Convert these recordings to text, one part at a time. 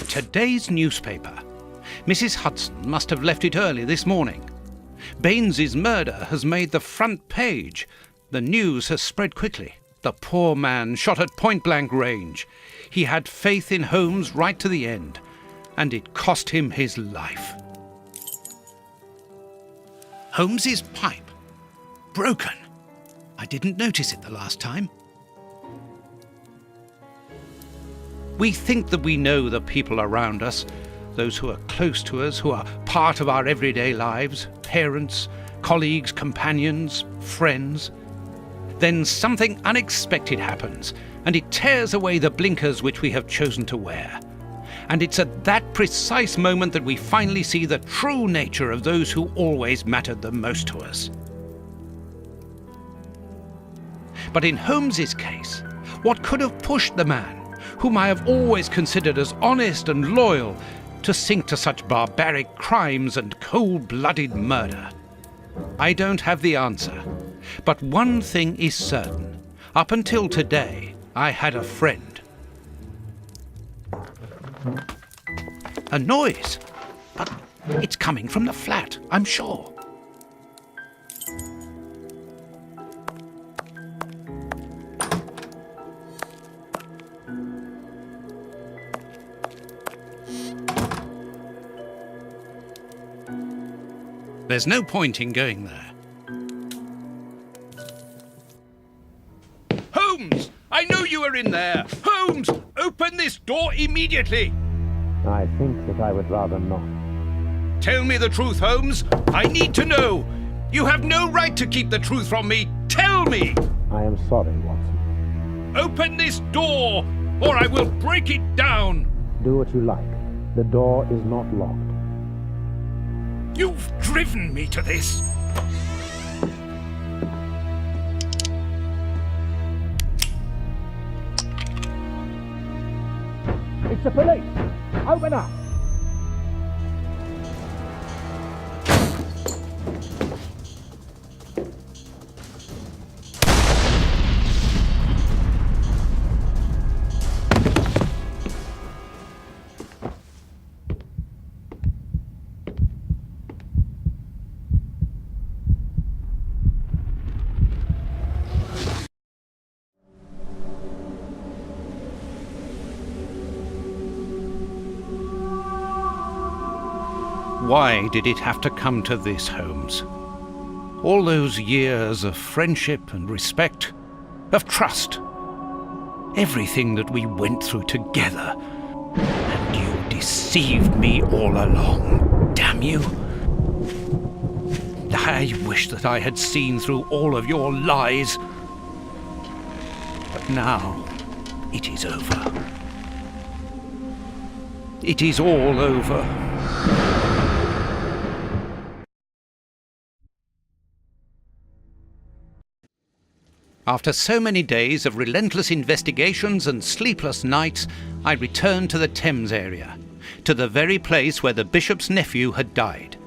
Today's newspaper. Mrs. Hudson must have left it early this morning. Baines's murder has made the front page. The news has spread quickly. The poor man shot at point-blank range. He had faith in Holmes right to the end, and it cost him his life. Holmes's pipe. Broken. I didn't notice it the last time. We think that we know the people around us, those who are close to us, who are part of our everyday lives, parents, colleagues, companions, friends. Then something unexpected happens, and it tears away the blinkers which we have chosen to wear. And it's at that precise moment that we finally see the true nature of those who always mattered the most to us. But in Holmes's case, what could have pushed the man, whom I have always considered as honest and loyal, to sink to such barbaric crimes and cold-blooded murder? I don't have the answer, but one thing is certain. Up until today, I had a friend. A noise, but it's coming from the flat, I'm sure. There's no point in going there. Holmes! I know you are in there! Holmes! Open this door immediately! I think that I would rather not. Tell me the truth, Holmes! I need to know! You have no right to keep the truth from me! Tell me! I am sorry, Watson. Open this door, or I will break it down! Do what you like. The door is not locked. You've driven me to this! It's the police! Open up! Why did it have to come to this, Holmes? All those years of friendship and respect, of trust, everything that we went through together, and you deceived me all along, damn you! I wish that I had seen through all of your lies. But now, it is over. It is all over. After so many days of relentless investigations and sleepless nights, I returned to the Thames area, to the very place where the bishop's nephew had died.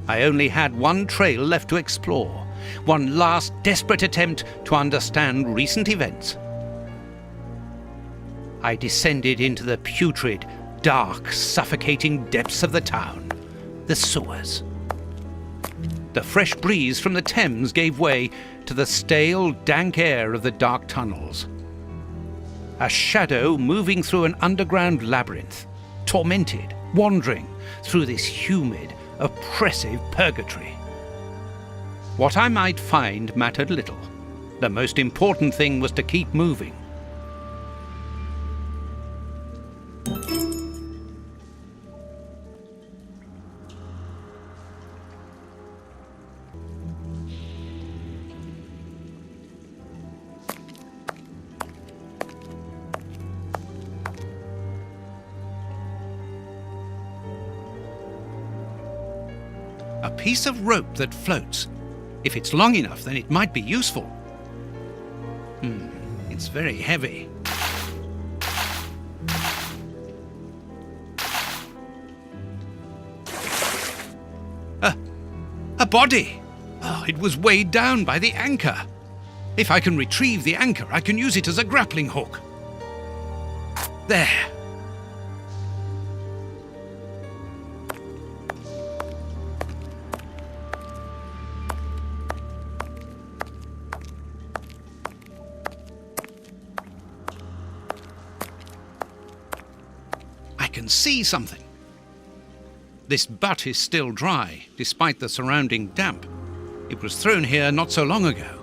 I only had one trail left to explore, one last desperate attempt to understand recent events. I descended into the putrid, dark, suffocating depths of the town, the sewers. The fresh breeze from the Thames gave way to the stale, dank air of the dark tunnels. A shadow moving through an underground labyrinth, tormented, wandering through this humid, oppressive purgatory. What I might find mattered little. The most important thing was to keep moving. A piece of rope that floats. If it's long enough, then it might be useful. It's very heavy. A body! Oh, it was weighed down by the anchor. If I can retrieve the anchor, I can use it as a grappling hook. There. can see something. This butt is still dry, despite the surrounding damp. It was thrown here not so long ago.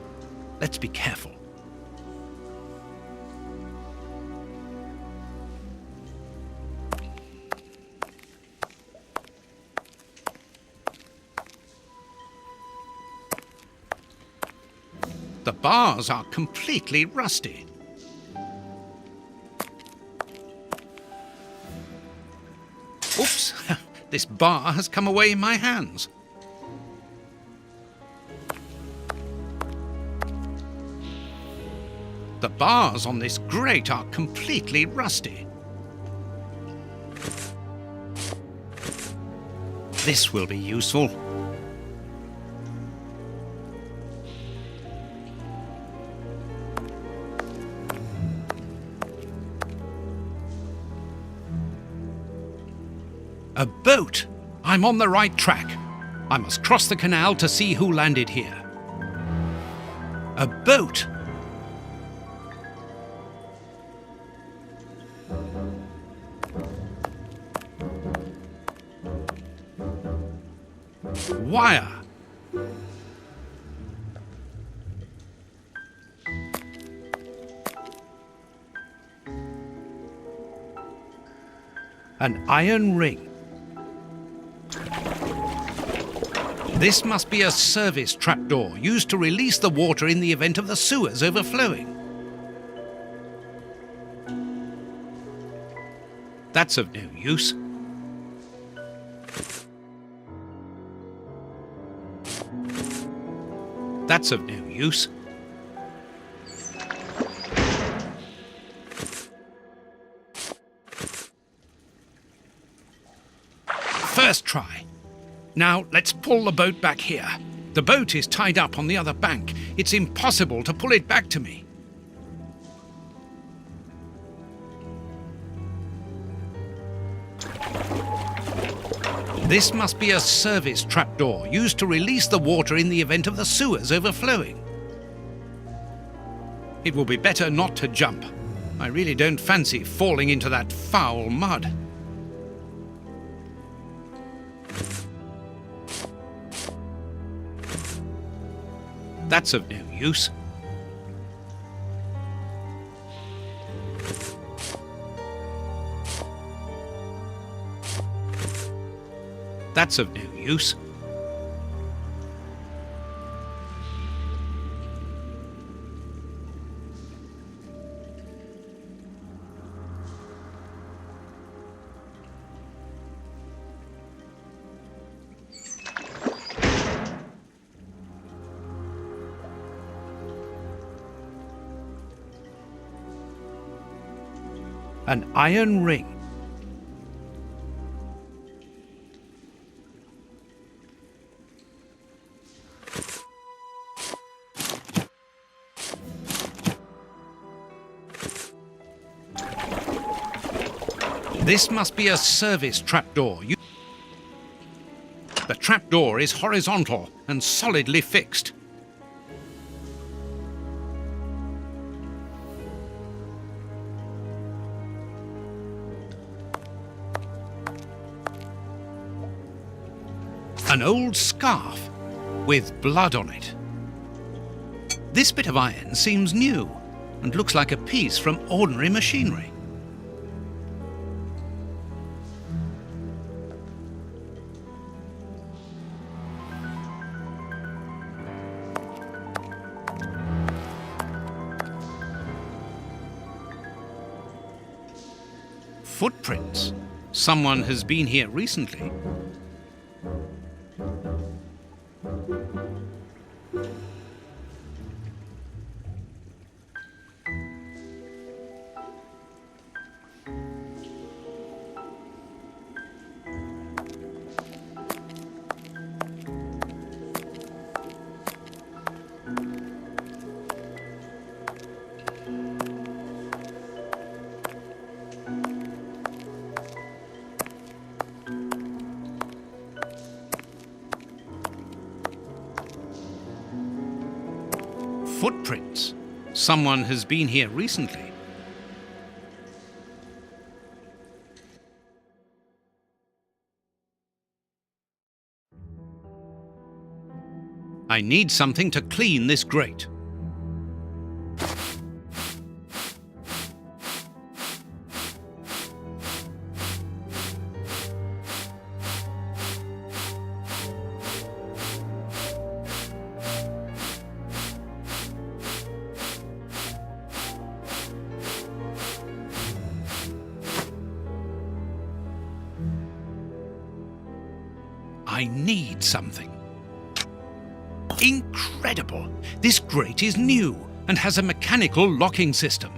Let's be careful. The bars are completely rusty. Oops, this bar has come away in my hands. The bars on this grate are completely rusty. This will be useful. A boat! I'm on the right track. I must cross the canal to see who landed here. A boat! Wire! An iron ring. This must be a service trapdoor used to release the water in the event of the sewers overflowing. That's of no use. That's of no use. First try. Now let's pull the boat back here. The boat is tied up on the other bank. It's impossible to pull it back to me. This must be a service trapdoor used to release the water in the event of the sewers overflowing. It will be better not to jump. I really don't fancy falling into that foul mud. That's of no use. That's of no use. An iron ring. This must be a service trapdoor. The trapdoor is horizontal and solidly fixed. An old scarf with blood on it. This bit of iron seems new and looks like a piece from ordinary machinery. Footprints. Someone has been here recently. Footprints. Someone has been here recently. I need something to clean this grate. I need something. Incredible! This grate is new and has a mechanical locking system.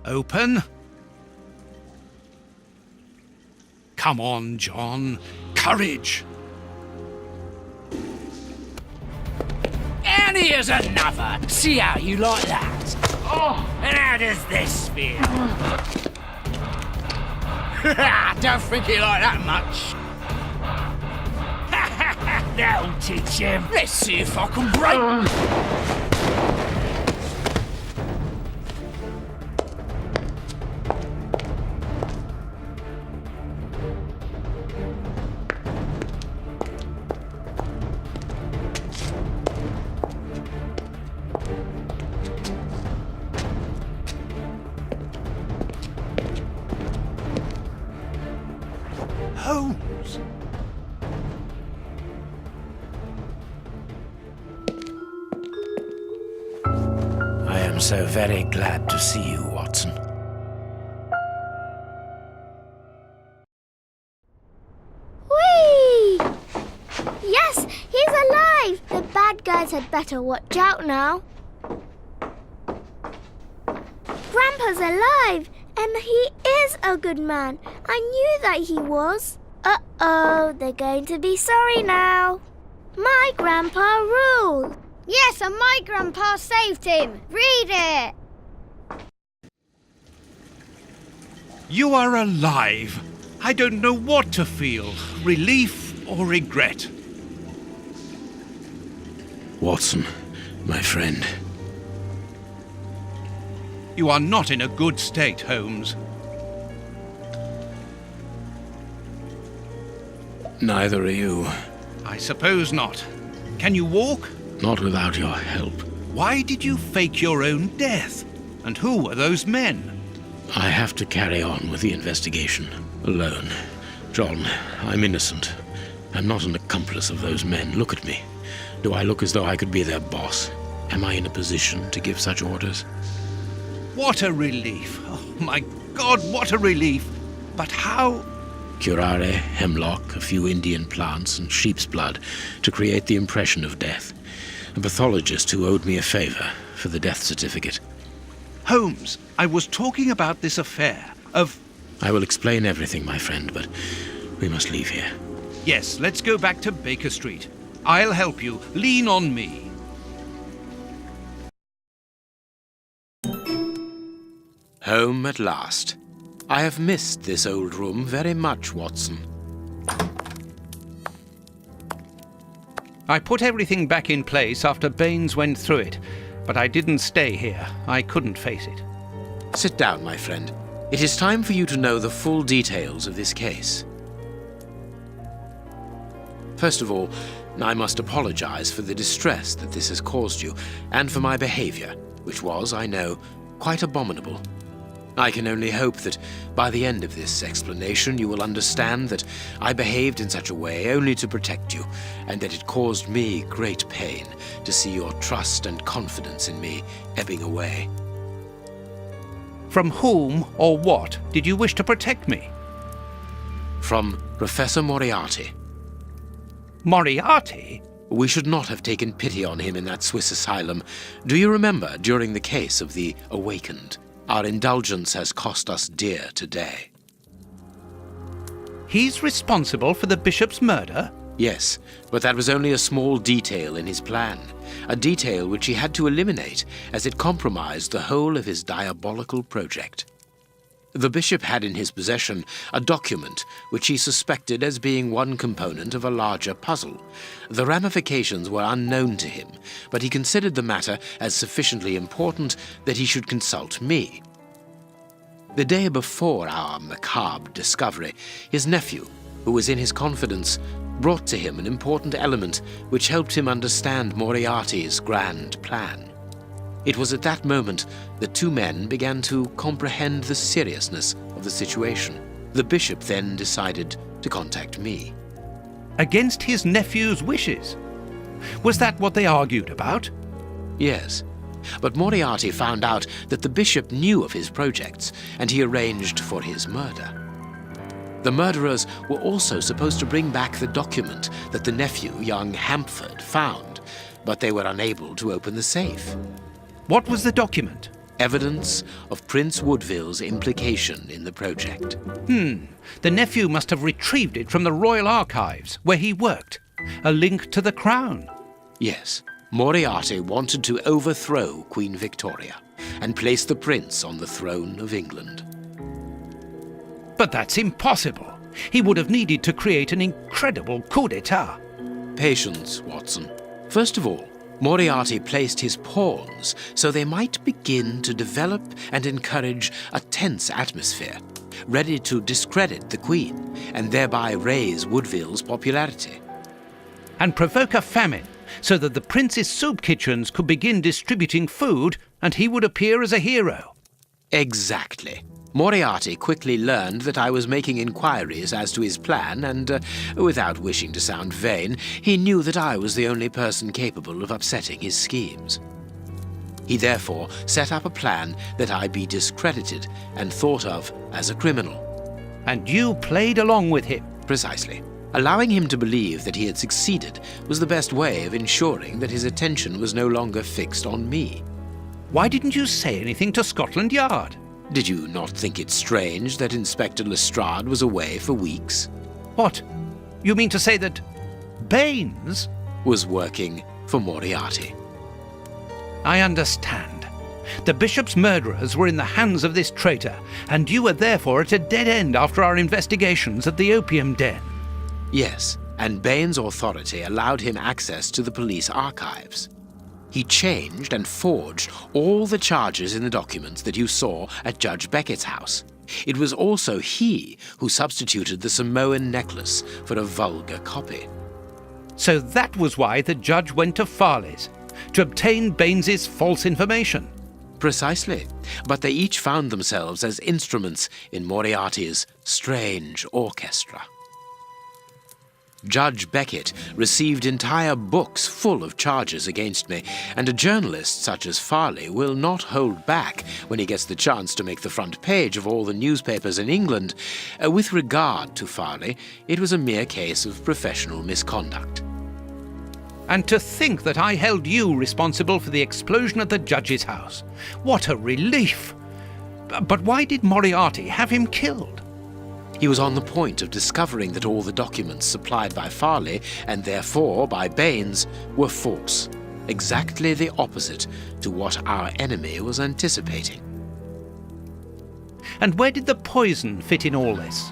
Open. Come on, John. Courage. And here's another. See how you like that? Oh, and how does this feel? Don't think you like that much. That'll teach him. Let's see if I can break. Holmes. I am so very glad to see you, Watson. guys had better watch out now. Grandpa's alive, and he is a good man. I knew that he was. Uh-oh, they're going to be sorry now. My grandpa ruled. Yes, and my grandpa saved him. Read it. You are alive. I don't know what to feel, relief or regret. Watson, my friend. You are not in a good state, Holmes. Neither are you. I suppose not. Can you walk? Not without your help. Why did you fake your own death? And who were those men? I have to carry on with the investigation. Alone. John, I'm innocent. I'm not an accomplice of those men. Look at me. Do I look as though I could be their boss? Am I in a position to give such orders? What a relief. Oh, my God, what a relief. But how? Curare, hemlock, a few Indian plants, and sheep's blood to create the impression of death. A pathologist who owed me a favor for the death certificate. Holmes, I was talking about this affair of... I will explain everything, my friend, but we must leave here. Yes, let's go back to Baker Street. I'll help you. Lean on me. Home at last. I have missed this old room very much, Watson. I put everything back in place after Baines went through it, but I didn't stay here. I couldn't face it. Sit down, my friend. It is time for you to know the full details of this case. First of all, I must apologize for the distress that this has caused you, and for my behavior, which was, I know, quite abominable. I can only hope that by the end of this explanation you will understand that I behaved in such a way only to protect you, and that it caused me great pain to see your trust and confidence in me ebbing away. From whom or what did you wish to protect me? From Professor Moriarty. Moriarty? We should not have taken pity on him in that Swiss asylum. Do you remember during the case of the Awakened? Our indulgence has cost us dear today. He's responsible for the bishop's murder? Yes, but that was only a small detail in his plan. A detail which he had to eliminate as it compromised the whole of his diabolical project. The bishop had in his possession a document which he suspected as being one component of a larger puzzle. The ramifications were unknown to him, but he considered the matter as sufficiently important that he should consult me. The day before our macabre discovery, his nephew, who was in his confidence, brought to him an important element which helped him understand Moriarty's grand plan. It was at that moment that two men began to comprehend the seriousness of the situation. The bishop then decided to contact me. Against his nephew's wishes? Was that what they argued about? Yes, but Moriarty found out that the bishop knew of his projects, and he arranged for his murder. The murderers were also supposed to bring back the document that the nephew, young Hampford, found, but they were unable to open the safe. What was the document? Evidence of Prince Woodville's implication in the project. The nephew must have retrieved it from the Royal Archives, where he worked. A link to the crown. Yes, Moriarty wanted to overthrow Queen Victoria and place the prince on the throne of England. But that's impossible. He would have needed to create an incredible coup d'etat. Patience, Watson. First of all, Moriarty placed his pawns so they might begin to develop and encourage a tense atmosphere, ready to discredit the Queen and thereby raise Woodville's popularity. And provoke a famine, so that the prince's soup kitchens could begin distributing food and he would appear as a hero. Exactly. Moriarty quickly learned that I was making inquiries as to his plan and, without wishing to sound vain, he knew that I was the only person capable of upsetting his schemes. He therefore set up a plan that I be discredited and thought of as a criminal. And you played along with him. Precisely. Allowing him to believe that he had succeeded was the best way of ensuring that his attention was no longer fixed on me. Why didn't you say anything to Scotland Yard? Did you not think it strange that Inspector Lestrade was away for weeks? What? You mean to say that Baines? Was working for Moriarty. I understand. The bishop's murderers were in the hands of this traitor, and you were therefore at a dead end after our investigations at the opium den. Yes, and Baines' authority allowed him access to the police archives. He changed and forged all the charges in the documents that you saw at Judge Beckett's house. It was also he who substituted the Samoan necklace for a vulgar copy. So that was why the judge went to Farley's, to obtain Baines's false information. Precisely, but they each found themselves as instruments in Moriarty's strange orchestra. Judge Beckett received entire books full of charges against me, and a journalist such as Farley will not hold back when he gets the chance to make the front page of all the newspapers in England. With regard to Farley, it was a mere case of professional misconduct. And to think that I held you responsible for the explosion at the judge's house. What a relief! But why did Moriarty have him killed? He was on the point of discovering that all the documents supplied by Farley, and therefore by Baines, were false, exactly the opposite to what our enemy was anticipating. And where did the poison fit in all this?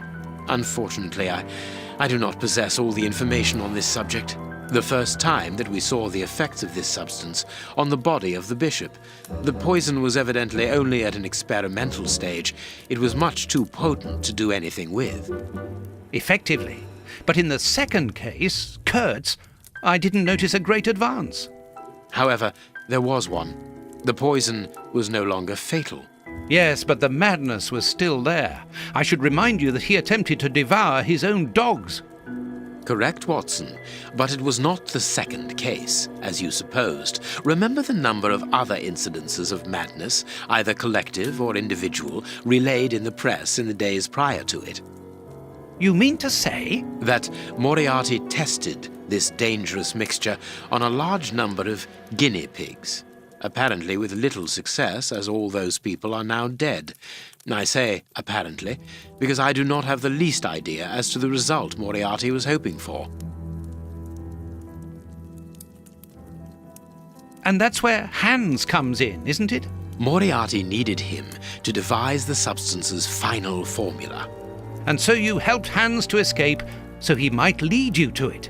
Unfortunately, I do not possess all the information on this subject. The first time that we saw the effects of this substance on the body of the bishop, the poison was evidently only at an experimental stage. It was much too potent to do anything with. Effectively. But in the second case, Kurtz, I didn't notice a great advance. However, there was one. The poison was no longer fatal. Yes, but the madness was still there. I should remind you that he attempted to devour his own dogs. Correct, Watson, but it was not the second case, as you supposed. Remember the number of other incidences of madness, either collective or individual, relayed in the press in the days prior to it. You mean to say? That Moriarty tested this dangerous mixture on a large number of guinea pigs, apparently with little success, as all those people are now dead. I say apparently, because I do not have the least idea as to the result Moriarty was hoping for. And that's where Hans comes in, isn't it? Moriarty needed him to devise the substance's final formula. And so you helped Hans to escape, so he might lead you to it.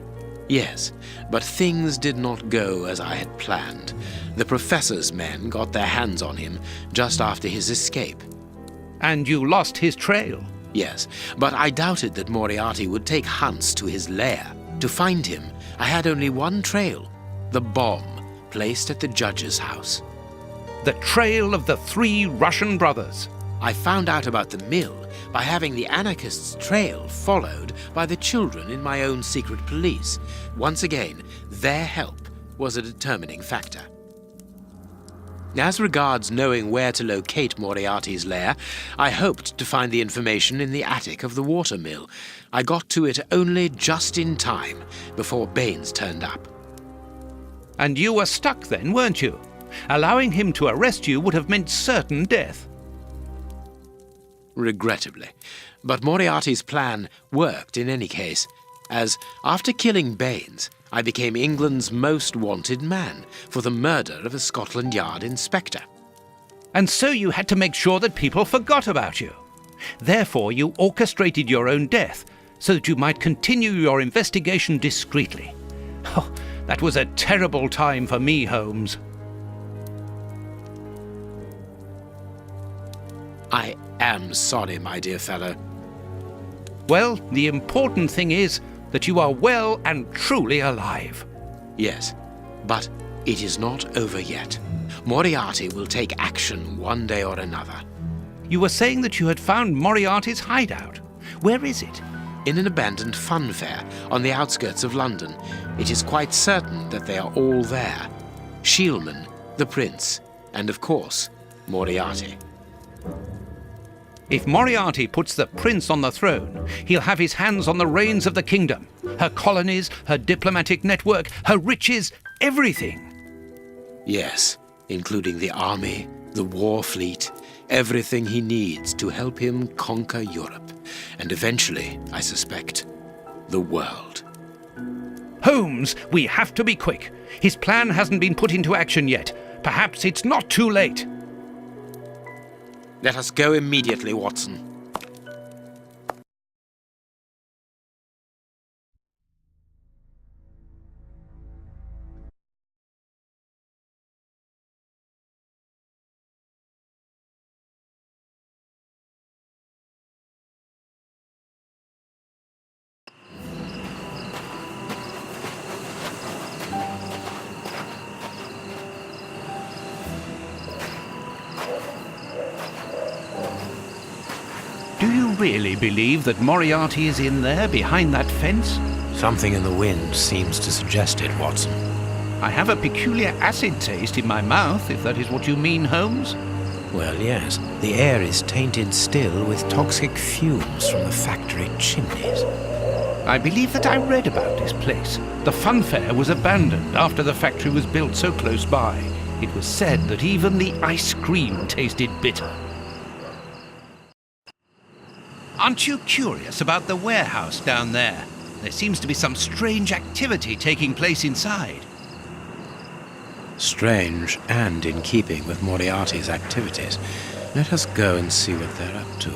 Yes, but things did not go as I had planned. The professor's men got their hands on him just after his escape. And you lost his trail. Yes, but I doubted that Moriarty would take Hans to his lair. To find him, I had only one trail, the bomb placed at the judge's house. The trail of the 3 Russian brothers. I found out about the mill by having the anarchists' trail followed by the children in my own secret police. Once again, their help was a determining factor. As regards knowing where to locate Moriarty's lair, I hoped to find the information in the attic of the water mill. I got to it only just in time before Baines turned up. And you were stuck then, weren't you? Allowing him to arrest you would have meant certain death. Regrettably. But Moriarty's plan worked in any case, as after killing Baines, I became England's most wanted man for the murder of a Scotland Yard inspector. And so you had to make sure that people forgot about you. Therefore, you orchestrated your own death so that you might continue your investigation discreetly. Oh, that was a terrible time for me, Holmes. I am sorry, my dear fellow. Well, the important thing is that you are well and truly alive. Yes, but it is not over yet. Moriarty will take action one day or another. You were saying that you had found Moriarty's hideout. Where is it? In an abandoned fun fair on the outskirts of London. It is quite certain that they are all there. Shielman, the prince, and of course, Moriarty. If Moriarty puts the prince on the throne, he'll have his hands on the reins of the kingdom. Her colonies, her diplomatic network, her riches, everything. Yes, including the army, the war fleet, everything he needs to help him conquer Europe. And eventually, I suspect, the world. Holmes, we have to be quick. His plan hasn't been put into action yet. Perhaps it's not too late. Let us go immediately, Watson. Do you really believe that Moriarty is in there, behind that fence? Something in the wind seems to suggest it, Watson. I have a peculiar acid taste in my mouth, if that is what you mean, Holmes. Well, yes. The air is tainted still with toxic fumes from the factory chimneys. I believe that I read about this place. The funfair was abandoned after the factory was built so close by. It was said that even the ice cream tasted bitter. Aren't you curious about the warehouse down there? There seems to be some strange activity taking place inside. Strange and in keeping with Moriarty's activities. Let us go and see what they're up to.